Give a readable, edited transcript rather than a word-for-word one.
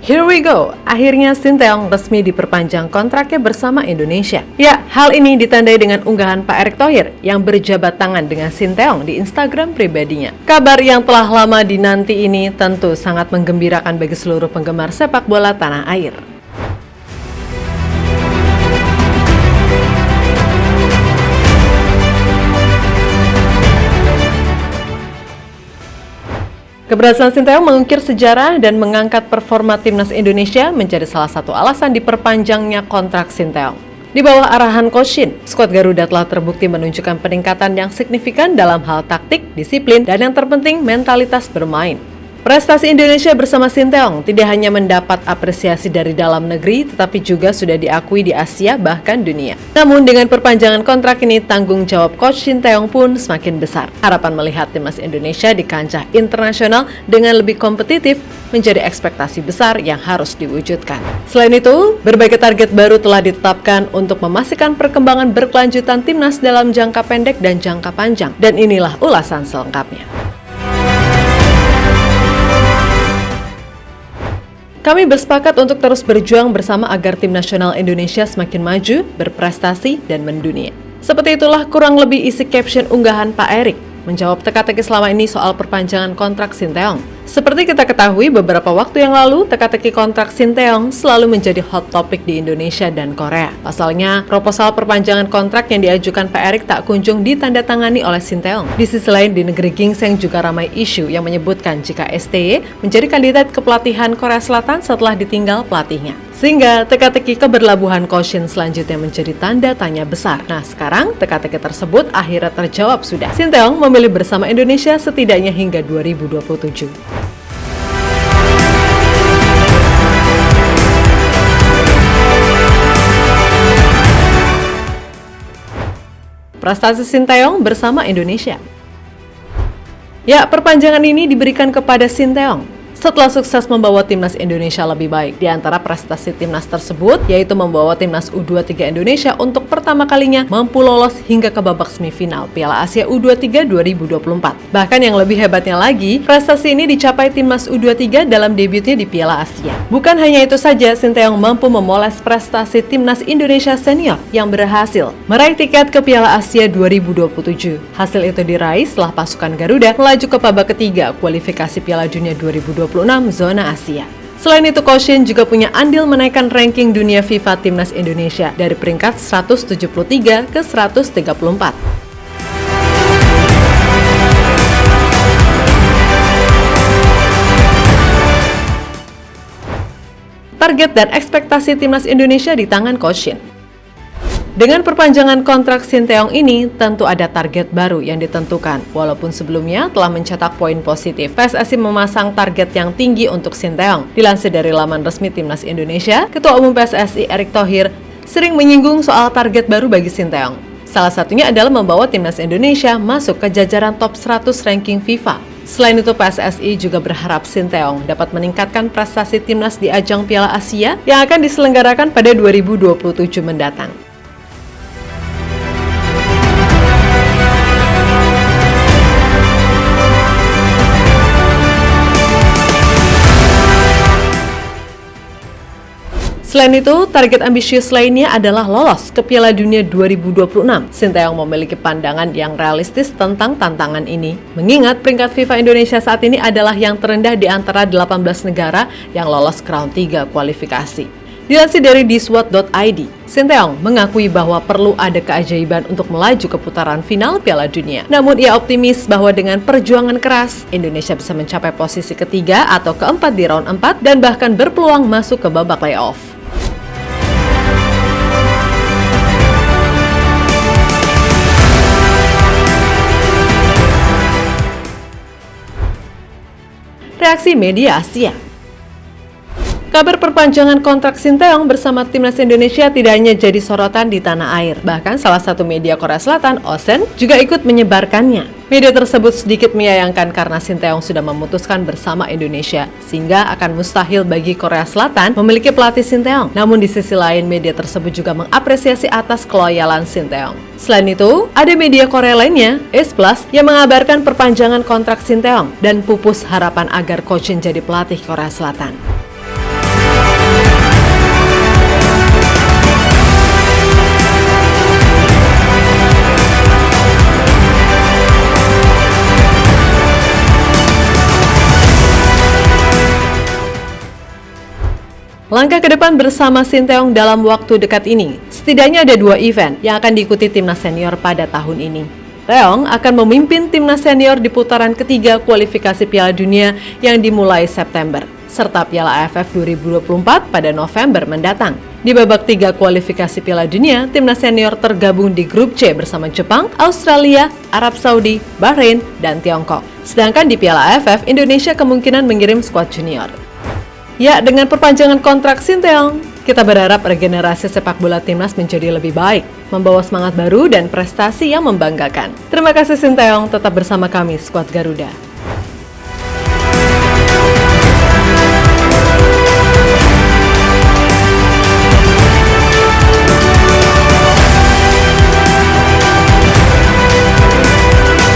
Here we go, akhirnya Shin Tae-yong resmi diperpanjang kontraknya bersama Indonesia. Ya, hal ini ditandai dengan unggahan Pak Erick Thohir yang berjabat tangan dengan Shin Tae-yong di Instagram pribadinya. Kabar yang telah lama dinanti ini tentu sangat menggembirakan bagi seluruh penggemar sepak bola tanah air. Keberhasilan Shin Tae-yong mengukir sejarah dan mengangkat performa timnas Indonesia menjadi salah satu alasan diperpanjangnya kontrak Shin Tae-yong. Di bawah arahan Coach Shin, skuad Garuda telah terbukti menunjukkan peningkatan yang signifikan dalam hal taktik, disiplin, dan yang terpenting mentalitas bermain. Prestasi Indonesia bersama Shin Tae-yong tidak hanya mendapat apresiasi dari dalam negeri, tetapi juga sudah diakui di Asia bahkan dunia. Namun dengan perpanjangan kontrak ini, tanggung jawab Coach Shin Tae-yong pun semakin besar. Harapan melihat timnas Indonesia di kancah internasional dengan lebih kompetitif menjadi ekspektasi besar yang harus diwujudkan. Selain itu, berbagai target baru telah ditetapkan untuk memastikan perkembangan berkelanjutan timnas dalam jangka pendek dan jangka panjang. Dan inilah ulasan selengkapnya. Kami bersepakat untuk terus berjuang bersama agar tim nasional Indonesia semakin maju, berprestasi, dan mendunia. Seperti itulah kurang lebih isi caption unggahan Pak Erick menjawab teka-teki selama ini soal perpanjangan kontrak Shin Tae-yong. Seperti kita ketahui, beberapa waktu yang lalu, teka-teki kontrak Shin Tae-yong selalu menjadi hot topic di Indonesia dan Korea. Pasalnya, proposal perpanjangan kontrak yang diajukan Pak Erick tak kunjung ditandatangani oleh Shin Tae-yong. Di sisi lain, di negeri gingseng juga ramai isu yang menyebutkan jika STY menjadi kandidat kepelatihan Korea Selatan setelah ditinggal pelatihnya. Sehingga teka-teki keberlabuhan Coach Shin selanjutnya menjadi tanda tanya besar. Nah, sekarang teka-teki tersebut akhirnya terjawab sudah. Shin Tae-yong memilih bersama Indonesia setidaknya hingga 2027. Prestasi Shin Tae-yong bersama Indonesia. Ya, perpanjangan ini diberikan kepada Shin Tae-yong setelah sukses membawa timnas Indonesia lebih baik. Di antara prestasi timnas tersebut, yaitu membawa timnas U23 Indonesia untuk pertama kalinya mampu lolos hingga ke babak semifinal Piala Asia U23 2024. Bahkan yang lebih hebatnya lagi, prestasi ini dicapai timnas U23 dalam debutnya di Piala Asia. Bukan hanya itu saja, Shin Tae-yong mampu memoles prestasi timnas Indonesia senior yang berhasil meraih tiket ke Piala Asia 2027. Hasil itu diraih setelah pasukan Garuda melaju ke babak ketiga kualifikasi Piala Dunia 2026 zona Asia. Selain itu, Coach Shin juga punya andil menaikkan ranking dunia FIFA timnas Indonesia dari peringkat 173 ke 134. Target dan ekspektasi timnas Indonesia di tangan Coach Shin. Dengan perpanjangan kontrak Shin Tae-yong ini, tentu ada target baru yang ditentukan. Walaupun sebelumnya telah mencetak poin positif, PSSI memasang target yang tinggi untuk Shin Tae-yong. Dilansir dari laman resmi Timnas Indonesia, Ketua Umum PSSI Erick Thohir sering menyinggung soal target baru bagi Shin Tae-yong. Salah satunya adalah membawa Timnas Indonesia masuk ke jajaran top 100 ranking FIFA. Selain itu, PSSI juga berharap Shin Tae-yong dapat meningkatkan prestasi timnas di ajang Piala Asia yang akan diselenggarakan pada 2027 mendatang. Selain itu, target ambisius lainnya adalah lolos ke Piala Dunia 2026. Shin Tae-yong memiliki pandangan yang realistis tentang tantangan ini, mengingat peringkat FIFA Indonesia saat ini adalah yang terendah di antara 18 negara yang lolos ke round 3 kualifikasi. Dilansir dari diswat.id, Shin Tae-yong mengakui bahwa perlu ada keajaiban untuk melaju ke putaran final Piala Dunia. Namun ia optimis bahwa dengan perjuangan keras, Indonesia bisa mencapai posisi ketiga atau keempat di round 4 dan bahkan berpeluang masuk ke babak playoff. Reaksi media Asia. Kabar perpanjangan kontrak Shin Tae-yong bersama timnas Indonesia tidak hanya jadi sorotan di tanah air. Bahkan salah satu media Korea Selatan, Osen, juga ikut menyebarkannya. Media tersebut sedikit menyayangkan karena Shin Tae-yong sudah memutuskan bersama Indonesia, sehingga akan mustahil bagi Korea Selatan memiliki pelatih Shin Tae-yong. Namun di sisi lain, media tersebut juga mengapresiasi atas keloyalan Shin Tae-yong. Selain itu, ada media Korea lainnya, Ace Plus, yang mengabarkan perpanjangan kontrak Shin Tae-yong dan pupus harapan agar Coach Shin jadi pelatih Korea Selatan. Langkah ke depan bersama Sinteyong dalam waktu dekat ini, setidaknya ada 2 event yang akan diikuti timnas senior pada tahun ini. Teong akan memimpin timnas senior di putaran ketiga kualifikasi Piala Dunia yang dimulai September, serta Piala AFF 2024 pada November mendatang. Di babak 3 kualifikasi Piala Dunia, timnas senior tergabung di grup C bersama Jepang, Australia, Arab Saudi, Bahrain, dan Tiongkok. Sedangkan di Piala AFF, Indonesia kemungkinan mengirim skuad junior. Ya, dengan perpanjangan kontrak Sinteyong, kita berharap regenerasi sepak bola timnas menjadi lebih baik, membawa semangat baru dan prestasi yang membanggakan. Terima kasih Sinteyong, tetap bersama kami, Skuad Garuda.